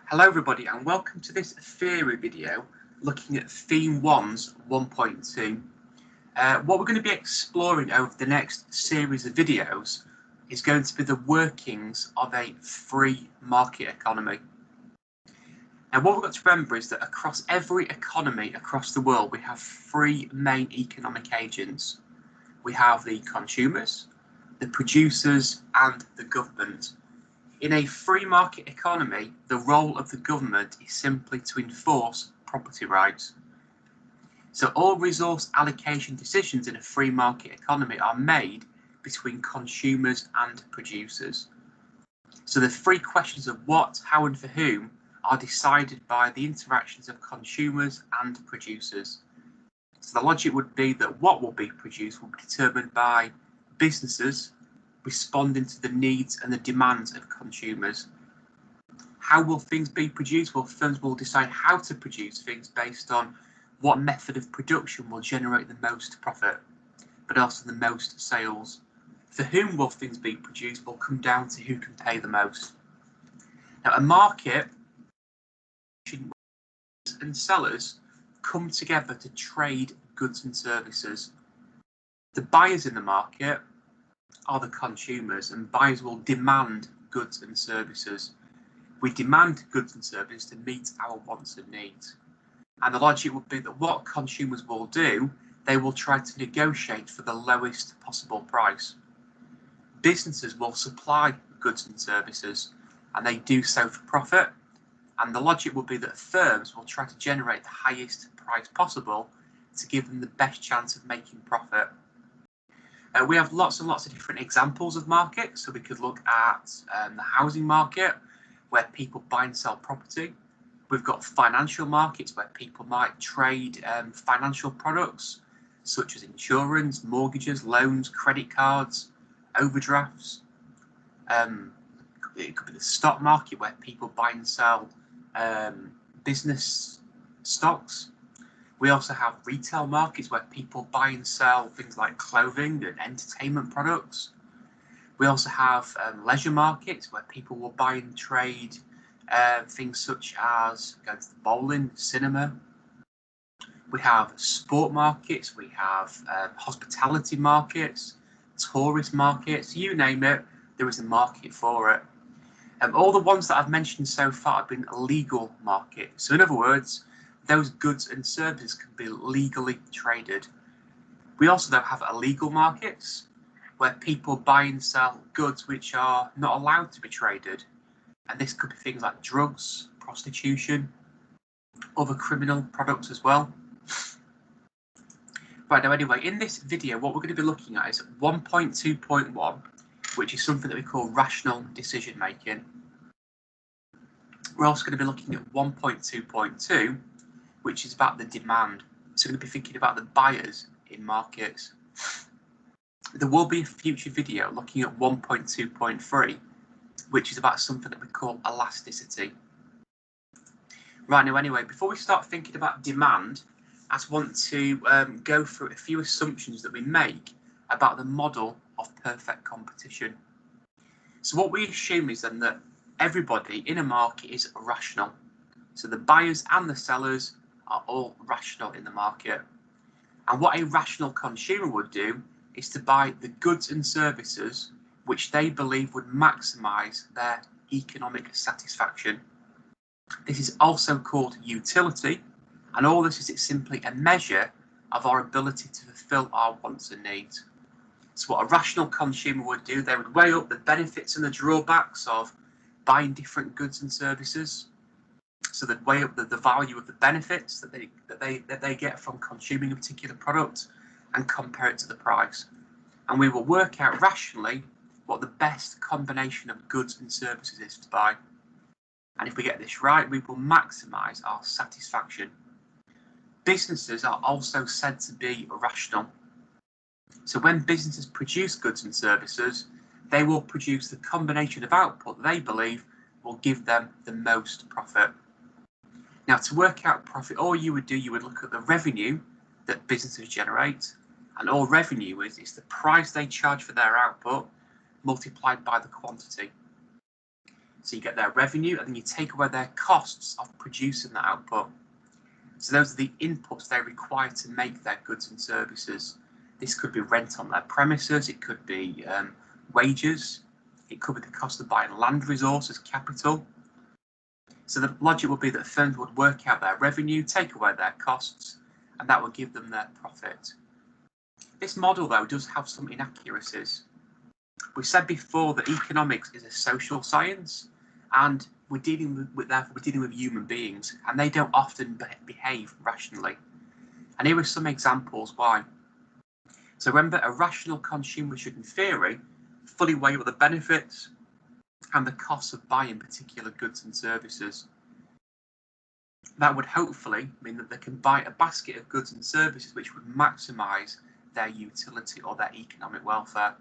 Hello everybody and welcome to this theory video looking at theme 1's 1.2. What we're going to be exploring over the next series of videos is going to be the workings of a free market economy. Now what we've got to remember is that across every economy across the world we have three main economic agents. We have the consumers, the producers and the government. In a free market economy, the role of the government is simply to enforce property rights. So all resource allocation decisions in a free market economy are made between consumers and producers. So the three questions of what, how and for whom are decided by the interactions of consumers and producers. So the logic would be that what will be produced will be determined by businesses responding to the needs and the demands of consumers. How will things be produced? Well, firms will decide how to produce things based on what method of production will generate the most profit, but also the most sales. For whom will things be produced will come down to who can pay the most. Now, a market and sellers come together to trade goods and services. The buyers in the market are the consumers, and buyers will demand goods and services. We demand goods and services to meet our wants and needs. And the logic would be that what consumers will do, they will try to negotiate for the lowest possible price. Businesses will supply goods and services, and they do so for profit. And the logic would be that firms will try to generate the highest price possible to give them the best chance of making profit. We have lots and lots of different examples of markets. So we could look at the housing market, where people buy and sell property. We've got financial markets where people might trade financial products such as insurance, mortgages, loans, credit cards, overdrafts. It could be the stock market where people buy and sell business stocks. We also have retail markets where people buy and sell things like clothing and entertainment products. We also have leisure markets where people will buy and trade things such as going to the bowling, cinema. We have sport markets, we have hospitality markets, tourist markets, you name it, there is a market for it. All the ones that I've mentioned so far have been legal markets. So in other words, those goods and services can be legally traded. We also though have illegal markets where people buy and sell goods which are not allowed to be traded. And this could be things like drugs, prostitution, other criminal products as well. Right, now anyway, in this video, what we're going to be looking at is 1.2.1, which is something that we call rational decision making. We're also going to be looking at 1.2.2, which is about the demand. So we're going to be thinking about the buyers in markets. There will be a future video looking at 1.2.3, which is about something that we call elasticity. Right, now anyway, before we start thinking about demand, I just want to go through a few assumptions that we make about the model of perfect competition. So what we assume is then that everybody in a market is rational. So the buyers and the sellers are all rational in the market. And what a rational consumer would do is to buy the goods and services which they believe would maximize their economic satisfaction. This is also called utility, and all this is it's simply a measure of our ability to fulfill our wants and needs. So what a rational consumer would do, they would weigh up the benefits and the drawbacks of buying different goods and services. So they'd weigh up the value of the benefits that they get from consuming a particular product and compare it to the price. And we will work out rationally what the best combination of goods and services is to buy. And if we get this right, we will maximize our satisfaction. Businesses are also said to be rational. So when businesses produce goods and services, they will produce the combination of output they believe will give them the most profit. Now, to work out profit, all you would do, you would look at the revenue that businesses generate, and all revenue is the price they charge for their output multiplied by the quantity. So you get their revenue, and then you take away their costs of producing that output. So those are the inputs they require to make their goods and services. This could be rent on their premises, it could be wages, it could be the cost of buying land resources, capital. So the logic would be that firms would work out their revenue, take away their costs, and that would give them their profit. This model, though, does have some inaccuracies. We said before that economics is a social science, and we're dealing with human beings, and they don't often behave rationally. And here are some examples why. So remember, a rational consumer should, in theory, fully weigh up the benefits and the costs of buying particular goods and services. That would hopefully mean that they can buy a basket of goods and services which would maximise their utility or their economic welfare.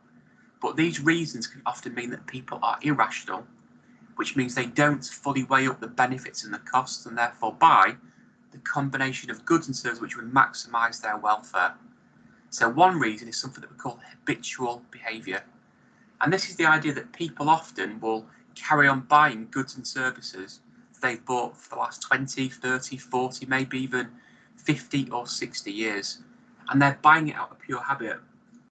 But these reasons can often mean that people are irrational, which means they don't fully weigh up the benefits and the costs, and therefore buy the combination of goods and services which would maximise their welfare. So one reason is something that we call habitual behaviour. And this is the idea that people often will carry on buying goods and services that they've bought for the last 20, 30, 40, maybe even 50 or 60 years. And they're buying it out of pure habit.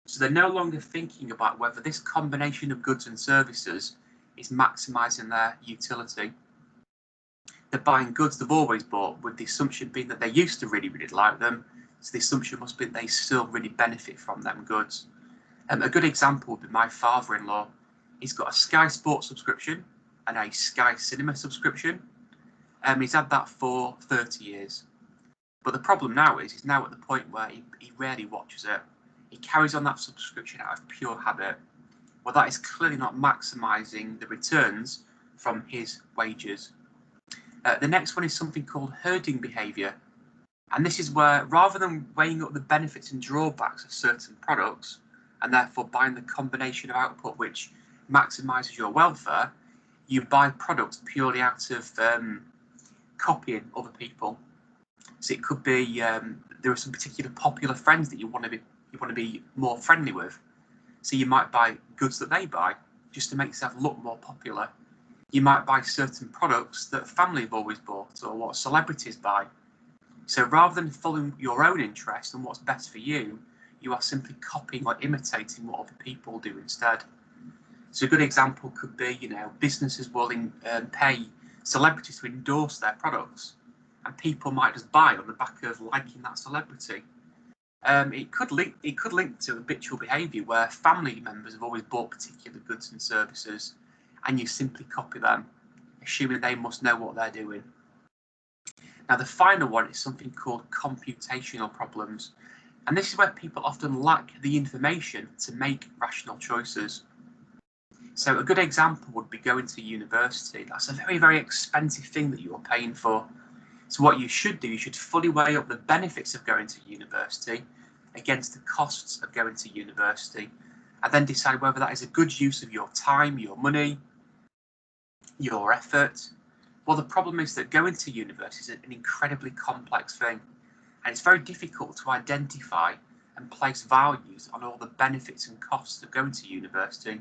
So they're no longer thinking about whether this combination of goods and services is maximising their utility. They're buying goods they've always bought, with the assumption being that they used to really, really like them. So the assumption must be that they still really benefit from them goods. A good example would be my father-in-law. He's got a Sky Sports subscription and a Sky Cinema subscription. He's had that for 30 years. But the problem now is he's now at the point where he rarely watches it. He carries on that subscription out of pure habit. Well, that is clearly not maximising the returns from his wages. The next one is something called herding behaviour. And this is where, rather than weighing up the benefits and drawbacks of certain products, and therefore buying the combination of output which maximises your welfare, you buy products purely out of copying other people. So it could be there are some particular popular friends that you want to be more friendly with. So you might buy goods that they buy just to make yourself look more popular. You might buy certain products that family have always bought or what celebrities buy. So rather than following your own interest and what's best for you, you are simply copying or imitating what other people do instead. So a good example could be, businesses will pay celebrities to endorse their products, and people might just buy on the back of liking that celebrity. It could link to habitual behaviour where family members have always bought particular goods and services, and you simply copy them, assuming they must know what they're doing. Now, the final one is something called computational problems. And this is where people often lack the information to make rational choices. So a good example would be going to university. That's a very, very expensive thing that you're paying for. So what you should do, you should fully weigh up the benefits of going to university against the costs of going to university, and then decide whether that is a good use of your time, your money, your effort. Well, the problem is that going to university is an incredibly complex thing, and it's very difficult to identify and place values on all the benefits and costs of going to university.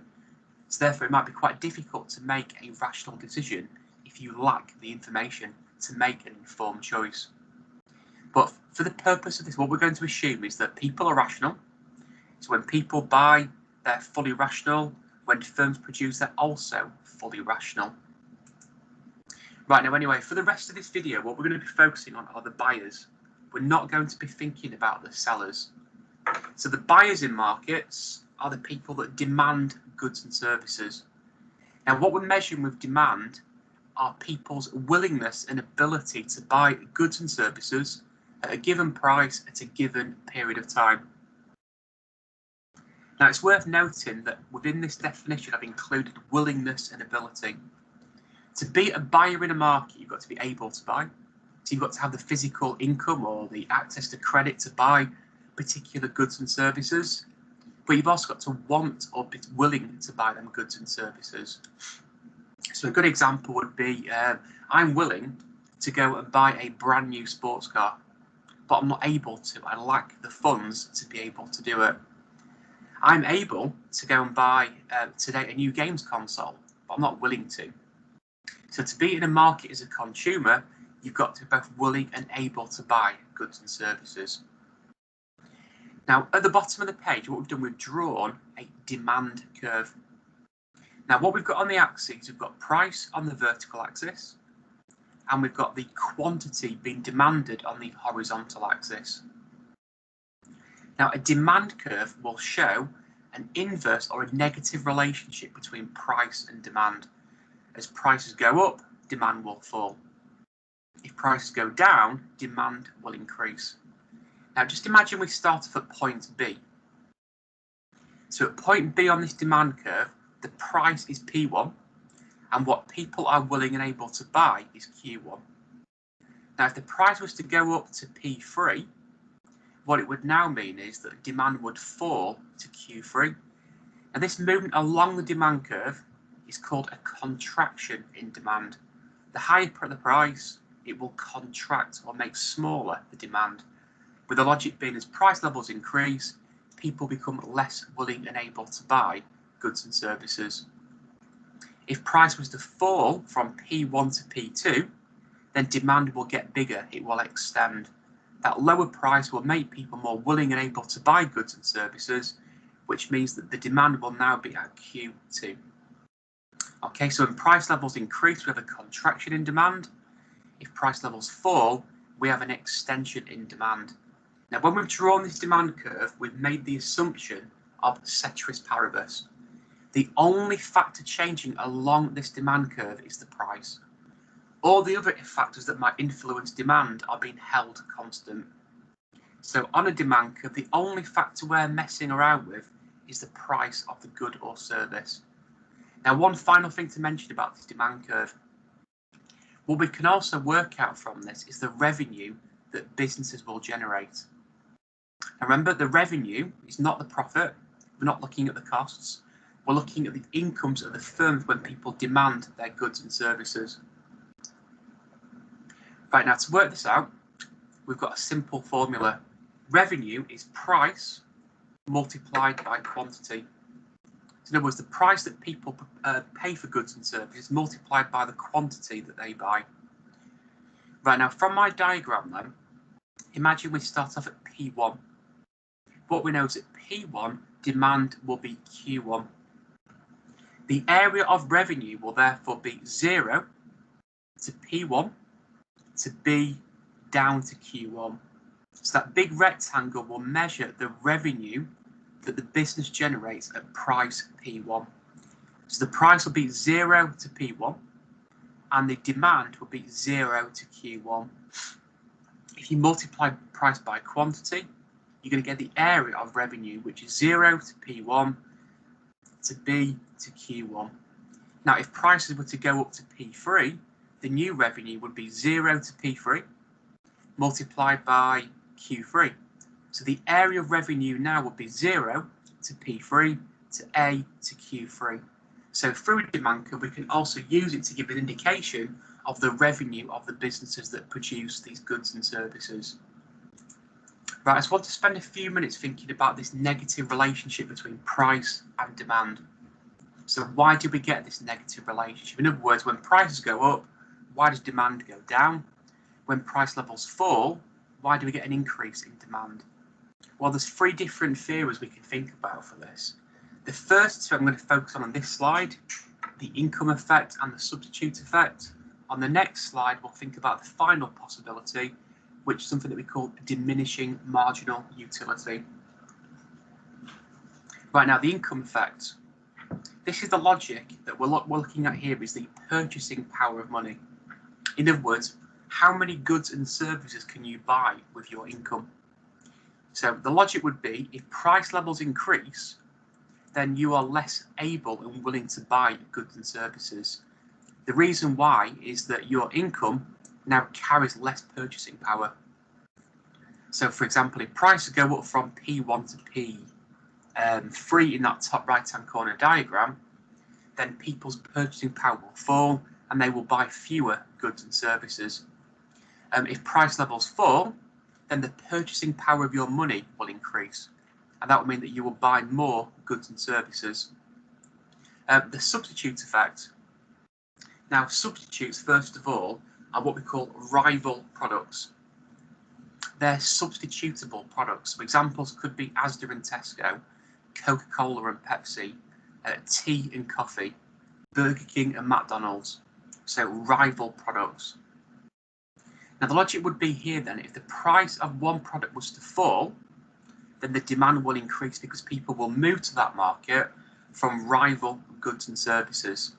So therefore, it might be quite difficult to make a rational decision if you lack the information to make an informed choice. But for the purpose of this, what we're going to assume is that people are rational. So when people buy, they're fully rational. When firms produce, they're also fully rational. Right, now anyway, for the rest of this video, what we're going to be focusing on are the buyers. We're not going to be thinking about the sellers. So the buyers in markets are the people that demand goods and services. Now, what we're measuring with demand are people's willingness and ability to buy goods and services at a given price at a given period of time. Now, it's worth noting that within this definition, I've included willingness and ability. To be a buyer in a market, you've got to be able to buy. So you've got to have the physical income or the access to credit to buy particular goods and services. But you've also got to want or be willing to buy them goods and services. So a good example would be, I'm willing to go and buy a brand new sports car, but I'm not able to. I lack the funds to be able to do it. I'm able to go and buy today a new games console, but I'm not willing to. So to be in a market as a consumer, you've got to be both willing and able to buy goods and services. Now, at the bottom of the page, what we've done, we've drawn a demand curve. Now, what we've got on the axes, we've got price on the vertical axis, and we've got the quantity being demanded on the horizontal axis. Now, a demand curve will show an inverse or a negative relationship between price and demand. As prices go up, demand will fall. If prices go down, demand will increase. Now, just imagine we start off at point B. So at point B on this demand curve, the price is P1, and what people are willing and able to buy is Q1. Now, if the price was to go up to P3, what it would now mean is that demand would fall to Q3. And this movement along the demand curve is called a contraction in demand. The higher the price, it will contract or make smaller the demand. With the logic being, as price levels increase, people become less willing and able to buy goods and services. If price was to fall from P1 to P2, then demand will get bigger, it will extend. That lower price will make people more willing and able to buy goods and services, which means that the demand will now be at Q2. Okay, so when price levels increase, we have a contraction in demand. If price levels fall, we have an extension in demand. Now, when we've drawn this demand curve, we've made the assumption of ceteris paribus. The only factor changing along this demand curve is the price. All the other factors that might influence demand are being held constant. So on a demand curve, the only factor we're messing around with is the price of the good or service. Now, one final thing to mention about this demand curve. What we can also work out from this is the revenue that businesses will generate. Now remember, the revenue is not the profit. We're not looking at the costs. We're looking at the incomes of the firms when people demand their goods and services. Right, now to work this out, we've got a simple formula. Revenue is price multiplied by quantity. So in other words, the price that people pay for goods and services multiplied by the quantity that they buy. Right, now from my diagram then, imagine we start off at P1. What we know is that P1 demand will be Q1. The area of revenue will therefore be 0 to P1 to B down to Q1. So that big rectangle will measure the revenue that the business generates at price P1. So the price will be 0 to P1 and the demand will be 0 to Q1. If you multiply price by quantity, you're going to get the area of revenue, which is 0 to P1 to B to Q1. Now, if prices were to go up to P3, the new revenue would be 0 to P3 multiplied by Q3. So the area of revenue now would be 0 to P3 to A to Q3. So through a demand curve, we can also use it to give an indication of the revenue of the businesses that produce these goods and services. Right, I just want to spend a few minutes thinking about this negative relationship between price and demand. So why do we get this negative relationship? In other words, when prices go up, why does demand go down? When price levels fall, why do we get an increase in demand? Well, there's 3 different theories we can think about for this. The first two I'm going to focus on this slide, the income effect and the substitute effect. On the next slide, we'll think about the final possibility, which is something that we call diminishing marginal utility. Right, now the income effect. This is the logic that we're looking at here, is the purchasing power of money. In other words, how many goods and services can you buy with your income? So the logic would be, if price levels increase, then you are less able and willing to buy goods and services. The reason why is that your income now carries less purchasing power. So for example, if prices go up from P1 to P3 in that top right hand corner diagram, then people's purchasing power will fall and they will buy fewer goods and services. If price levels fall, then the purchasing power of your money will increase, and that will mean that you will buy more goods and services. The substitute effect. Now, substitutes, first of all, are what we call rival products. They're substitutable products. So examples could be Asda and Tesco, Coca-Cola and Pepsi, tea and coffee, Burger King and McDonald's. So rival products. Now the logic would be here then, if the price of one product was to fall, then the demand will increase because people will move to that market from rival goods and services.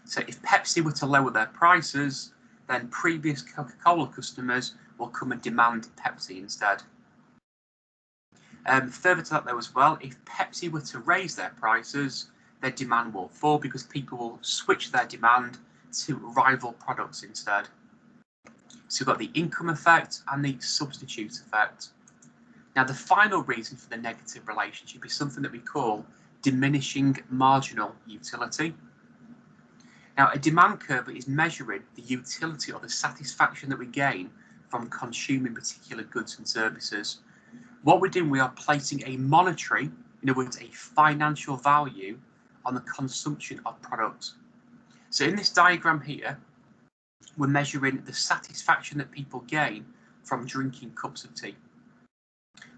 So if Pepsi were to lower their prices, then previous Coca-Cola customers will come and demand Pepsi instead. Further to that though as well, if Pepsi were to raise their prices, their demand will fall because people will switch their demand to rival products instead. So we've got the income effect and the substitute effect. Now the final reason for the negative relationship is something that we call diminishing marginal utility. Now a demand curve is measuring the utility or the satisfaction that we gain from consuming particular goods and services. What we're doing, we are placing a monetary, in other words, a financial value on the consumption of products. So in this diagram here, we're measuring the satisfaction that people gain from drinking cups of tea.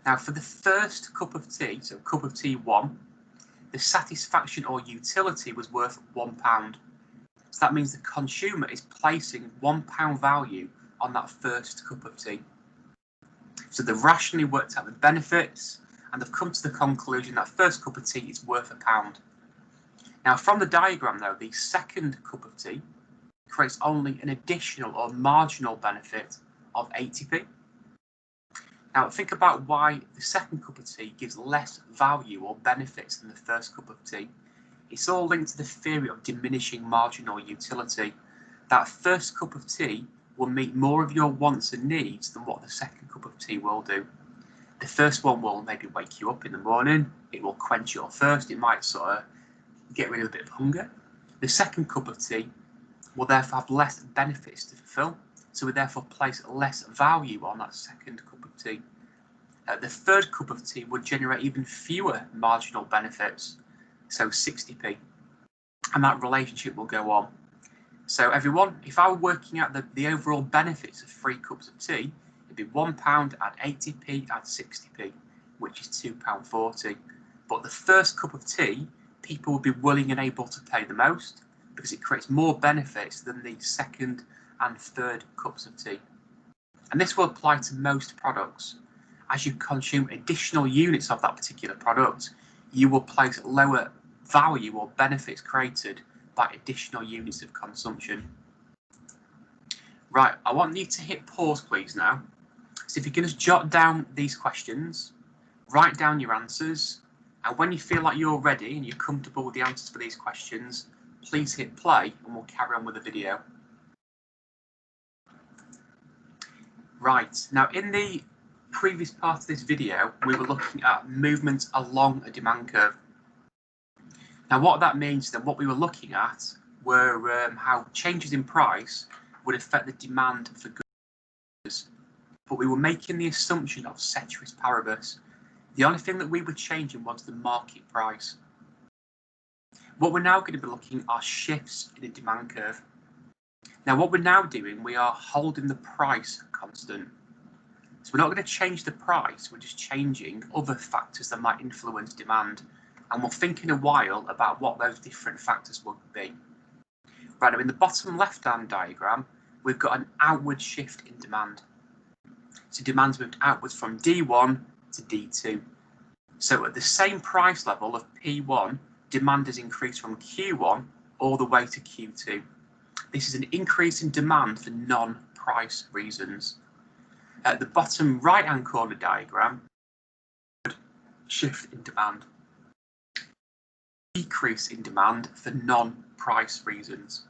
Now for the first cup of tea, so cup of tea 1, the satisfaction or utility was worth £1. So that means the consumer is placing £1 value on that first cup of tea. So they've rationally worked out the benefits and they've come to the conclusion that first cup of tea is worth £1. Now from the diagram though, the second cup of tea creates only an additional or marginal benefit of 80p. Now think about why the second cup of tea gives less value or benefits than the first cup of tea. It's all linked to the theory of diminishing marginal utility. That first cup of tea will meet more of your wants and needs than what the second cup of tea will do. The first one will maybe wake you up in the morning, it will quench your thirst, it might sort of get rid of a bit of hunger. The second cup of tea will therefore have less benefits to fulfill, so we therefore place less value on that second cup of tea. The third cup of tea would generate even fewer marginal benefits, so 60p, and that relationship will go on. So everyone, if I were working out the overall benefits of 3 cups of tea, it'd be £1 at 80p at 60p, which is £2.40. But the first cup of tea, people would be willing and able to pay the most because it creates more benefits than the second and third cups of tea. And this will apply to most products. As you consume additional units of that particular product, you will place lower value or benefits created by additional units of consumption. Right, I want you to hit pause please now. So if you can just jot down these questions, write down your answers, and when you feel like you're ready and you're comfortable with the answers for these questions, please hit play and we'll carry on with the video. Right, now in the previous part of this video, we were looking at movement along a demand curve. Now what that means then, what we were looking at were how changes in price would affect the demand for goods, but we were making the assumption of ceteris paribus. The only thing that we were changing was the market price. What we're now going to be looking at are shifts in the demand curve. Now what we're now doing, we are holding the price constant. So we're not going to change the price, we're just changing other factors that might influence demand. And we'll think in a while about what those different factors would be. Right, now in the bottom left-hand diagram, we've got an outward shift in demand. So demand's moved outwards from D1 to D2. So at the same price level of P1, demand has increased from Q1 all the way to Q2. This is an increase in demand for non-price reasons. At the bottom right-hand corner diagram, shift in demand. Decrease in demand for non-price reasons.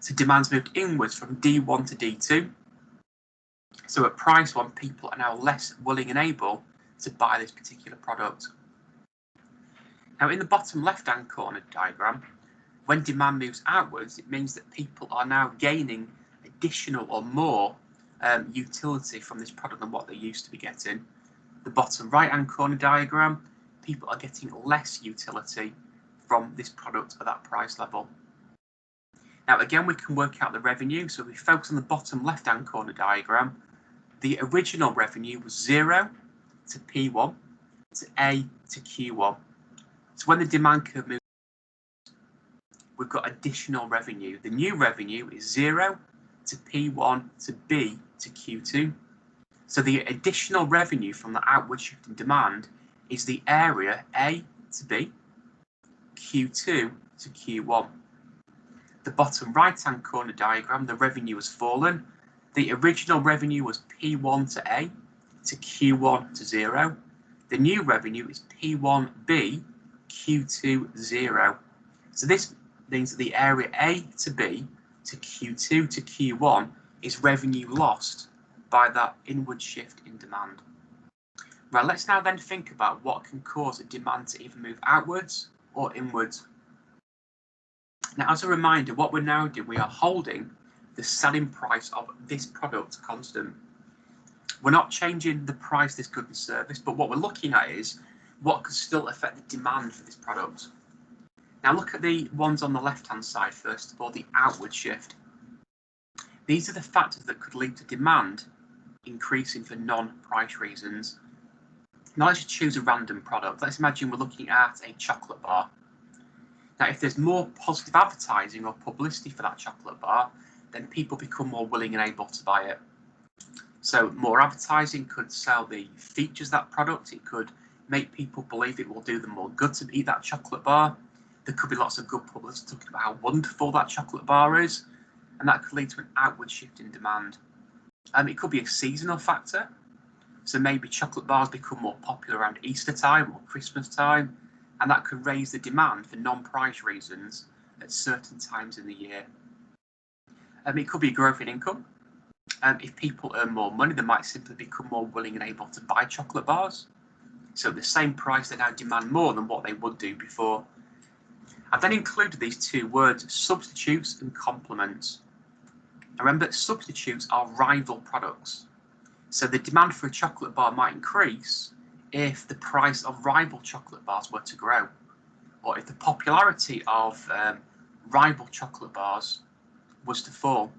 So demand's moved inwards from D1 to D2. So at price 1, people are now less willing and able to buy this particular product. Now in the bottom left-hand corner diagram, when demand moves outwards, it means that people are now gaining additional or more utility from this product than what they used to be getting. The bottom right-hand corner diagram, people are getting less utility from this product at that price level. Now again, we can work out the revenue. So if we focus on the bottom left-hand corner diagram, the original revenue was 0 to P1 to A to Q1. So when the demand curve moves, we've got additional revenue. The new revenue is 0 to P1 to B to Q2. So the additional revenue from the outward shift in demand is the area A to B, Q2 to Q1. The bottom right-hand corner diagram, the revenue has fallen. The original revenue was P1 to A to Q1 to 0. The new revenue is P1B, Q2 0. So this means that the area A to B to Q2 to Q1 is revenue lost by that inward shift in demand. Right, let's now then think about what can cause a demand to either move outwards or inwards. Now, as a reminder, what we're now doing, we are holding the selling price of this product constant. We're not changing the price of this good and service, but what we're looking at is what could still affect the demand for this product. Now look at the ones on the left-hand side first of all, the outward shift. These are the factors that could lead to demand increasing for non-price reasons. Now let's choose a random product. Let's imagine we're looking at a chocolate bar. Now if there's more positive advertising or publicity for that chocolate bar, then people become more willing and able to buy it. So more advertising could sell the features of that product. It could make people believe it will do them more good to eat that chocolate bar. There could be lots of good publicity talking about how wonderful that chocolate bar is, and that could lead to an outward shift in demand. It could be a seasonal factor. So maybe chocolate bars become more popular around Easter time or Christmas time, and that could raise the demand for non-price reasons at certain times in the year. It could be growth in income. If people earn more money, they might simply become more willing and able to buy chocolate bars. So at the same price, they now demand more than what they would do before. I've then included these two words, substitutes and complements. Remember, substitutes are rival products. So the demand for a chocolate bar might increase if the price of rival chocolate bars were to grow, or if the popularity of rival chocolate bars was to fall.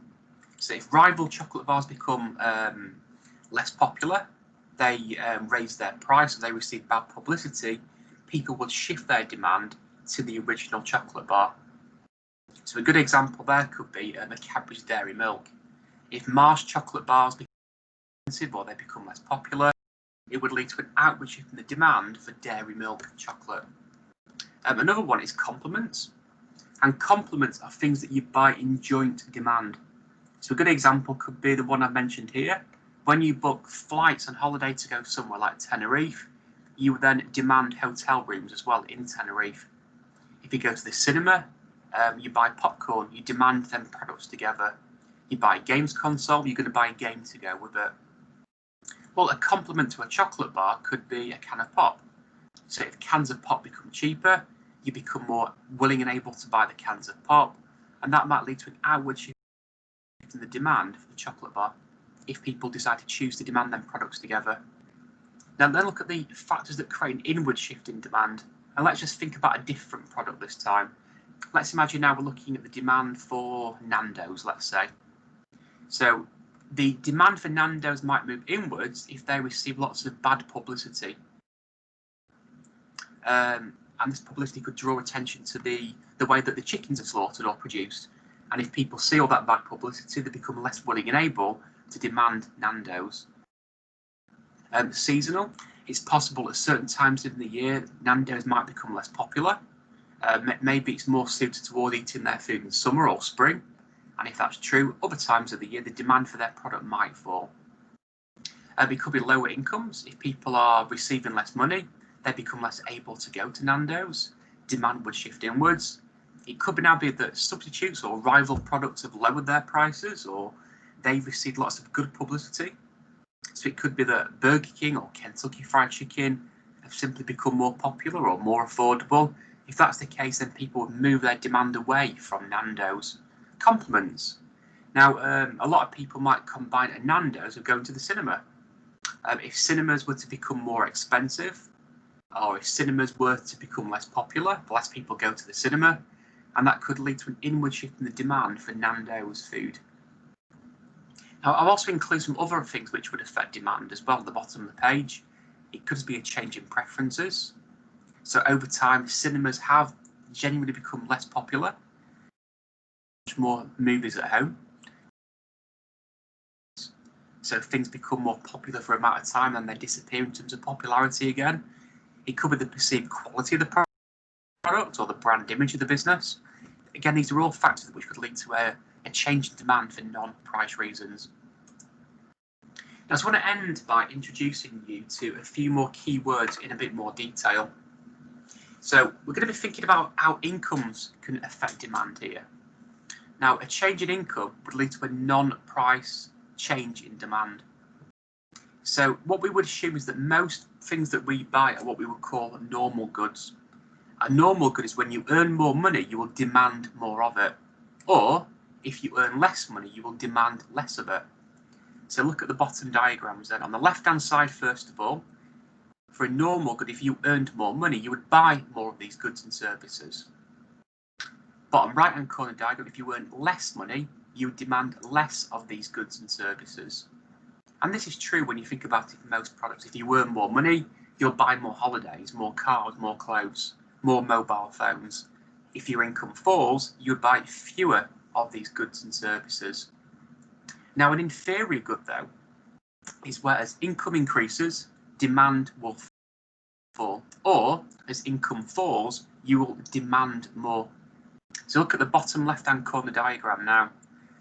So if rival chocolate bars become less popular, they raise their price, or they receive bad publicity, people would shift their demand to the original chocolate bar. So a good example there could be a Cadbury's Dairy Milk. If Mars chocolate bars become expensive or they become less popular, it would lead to an outward shift in the demand for dairy milk chocolate. Another one is complements. And complements are things that you buy in joint demand. So a good example could be the one I mentioned here. When you book flights and holiday to go somewhere like Tenerife, you would then demand hotel rooms as well in Tenerife. If you go to the cinema, you buy popcorn, you demand them products together. You buy a games console, you're going to buy a game to go with it. Well, a complement to a chocolate bar could be a can of pop. So if cans of pop become cheaper, you become more willing and able to buy the cans of pop, and that might lead to an outward shift in the demand for the chocolate bar if people decide to choose to demand them products together. Now then look at the factors that create an inward shift in demand, and let's just think about a different product this time. Let's imagine now we're looking at the demand for Nando's, let's say. So the demand for Nando's might move inwards if they receive lots of bad publicity. And this publicity could draw attention to the way that the chickens are slaughtered or produced. And if people see all that bad publicity, they become less willing and able to demand Nando's. Seasonal, it's possible at certain times in the year, Nando's might become less popular. Maybe it's more suited toward eating their food in summer or spring. And if that's true, other times of the year, the demand for their product might fall. It could be lower incomes. If people are receiving less money, they become less able to go to Nando's. Demand would shift inwards. It could now be that substitutes or rival products have lowered their prices, or they've received lots of good publicity. So it could be that Burger King or Kentucky Fried Chicken have simply become more popular or more affordable. If that's the case, then people would move their demand away from Nando's. Complements. Now, a lot of people might combine a Nando's with going to the cinema. If cinemas were to become more expensive, or if cinemas were to become less popular, less people go to the cinema, and that could lead to an inward shift in the demand for Nando's food. Now, I've also included some other things which would affect demand as well at the bottom of the page. It could be a change in preferences. So over time, cinemas have genuinely become less popular, much more movies at home. So things become more popular for a amount of time and they disappear in terms of popularity again. It could be the perceived quality of the product or the brand image of the business. Again, these are all factors which could lead to a change in demand for non-price reasons. Now, I just want to end by introducing you to a few more keywords in a bit more detail. So we're going to be thinking about how incomes can affect demand here. Now, a change in income would lead to a non-price change in demand. So what we would assume is that most things that we buy are what we would call normal goods. A normal good is when you earn more money, you will demand more of it. Or if you earn less money, you will demand less of it. So look at the bottom diagrams then. On the left-hand side, first of all, for a normal good, if you earned more money, you would buy more of these goods and services. Bottom right-hand corner diagram, if you earn less money, you would demand less of these goods and services. And this is true when you think about it for most products. If you earn more money, you'll buy more holidays, more cars, more clothes, more mobile phones. If your income falls, you would buy fewer of these goods and services. Now, an inferior good, though, is where as income increases, demand will fall, or as income falls, you will demand more. So look at the bottom left-hand corner diagram now.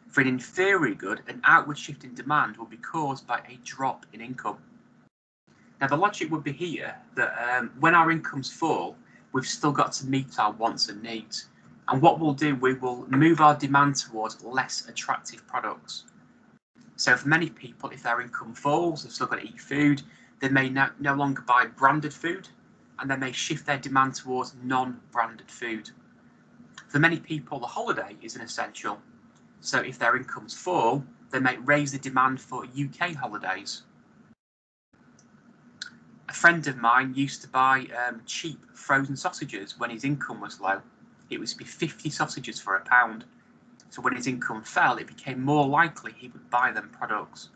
For an inferior good, an outward shift in demand will be caused by a drop in income. Now, the logic would be here that when our incomes fall, we've still got to meet our wants and needs. And what we'll do, we will move our demand towards less attractive products. So for many people, if their income falls, they've still got to eat food, they may no longer buy branded food, and they may shift their demand towards non-branded food. For many people, the holiday is an essential. So if their incomes fall, they may raise the demand for UK holidays. A friend of mine used to buy cheap frozen sausages when his income was low. It was to be 50 sausages for £1. So when his income fell, it became more likely he would buy them products.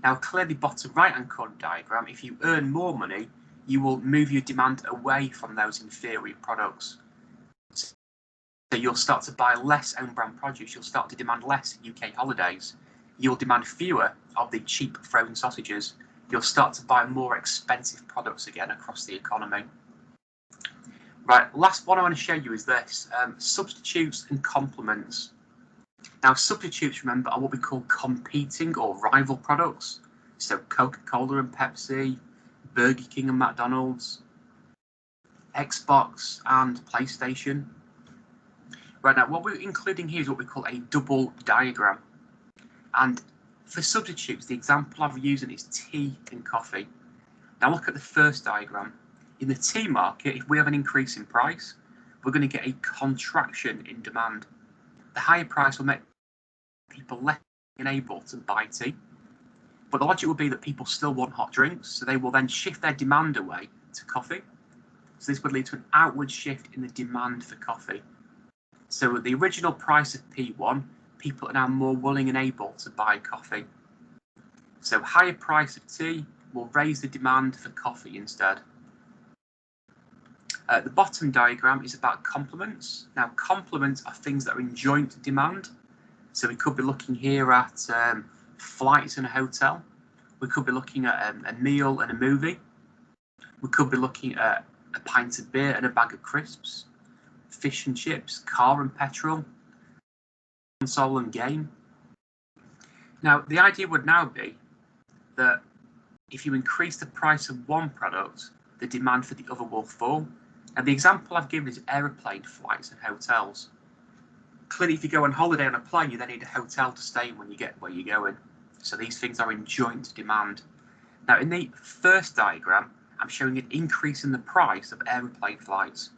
Now, clearly, bottom right-hand corner diagram, if you earn more money, you will move your demand away from those inferior products. So you'll start to buy less own brand produce. You'll start to demand less UK holidays. You'll demand fewer of the cheap frozen sausages. You'll start to buy more expensive products again across the economy. Right, last one I want to show you is this, substitutes and complements. Now, substitutes, remember, are what we call competing or rival products. So Coca-Cola and Pepsi, Burger King and McDonald's, Xbox and PlayStation. Right, now what we're including here is what we call a double diagram. And for substitutes, the example I've used is tea and coffee. Now look at the first diagram. In the tea market, if we have an increase in price, we're going to get a contraction in demand. The higher price will make people less able to buy tea. But the logic would be that people still want hot drinks, so they will then shift their demand away to coffee. So this would lead to an outward shift in the demand for coffee. So at the original price of P1, people are now more willing and able to buy coffee. So higher price of tea will raise the demand for coffee instead. The bottom diagram is about complements. Now, complements are things that are in joint demand. So we could be looking here at flights in a hotel. We could be looking at a meal and a movie. We could be looking at a pint of beer and a bag of crisps, fish and chips, car and petrol, console and game. Now, the idea would now be that if you increase the price of one product, the demand for the other will fall. And the example I've given is aeroplane flights and hotels. Clearly, if you go on holiday on a plane, you then need a hotel to stay in when you get where you're going. So these things are in joint demand. Now, in the first diagram, I'm showing an increase in the price of aeroplane flights.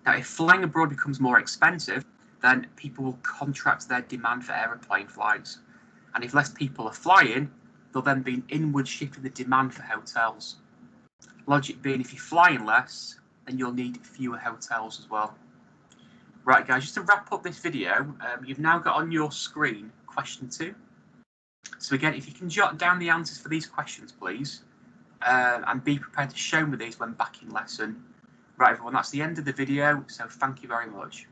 Now, if flying abroad becomes more expensive, then people will contract their demand for aeroplane flights. And if less people are flying, there'll then be an inward shift in the demand for hotels. Logic being, if you're flying less, then you'll need fewer hotels as well. Right, guys, just to wrap up this video, you've now got on your screen question 2. So again, if you can jot down the answers for these questions, please, and be prepared to show me these when back in lesson. Right, everyone, that's the end of the video, so thank you very much.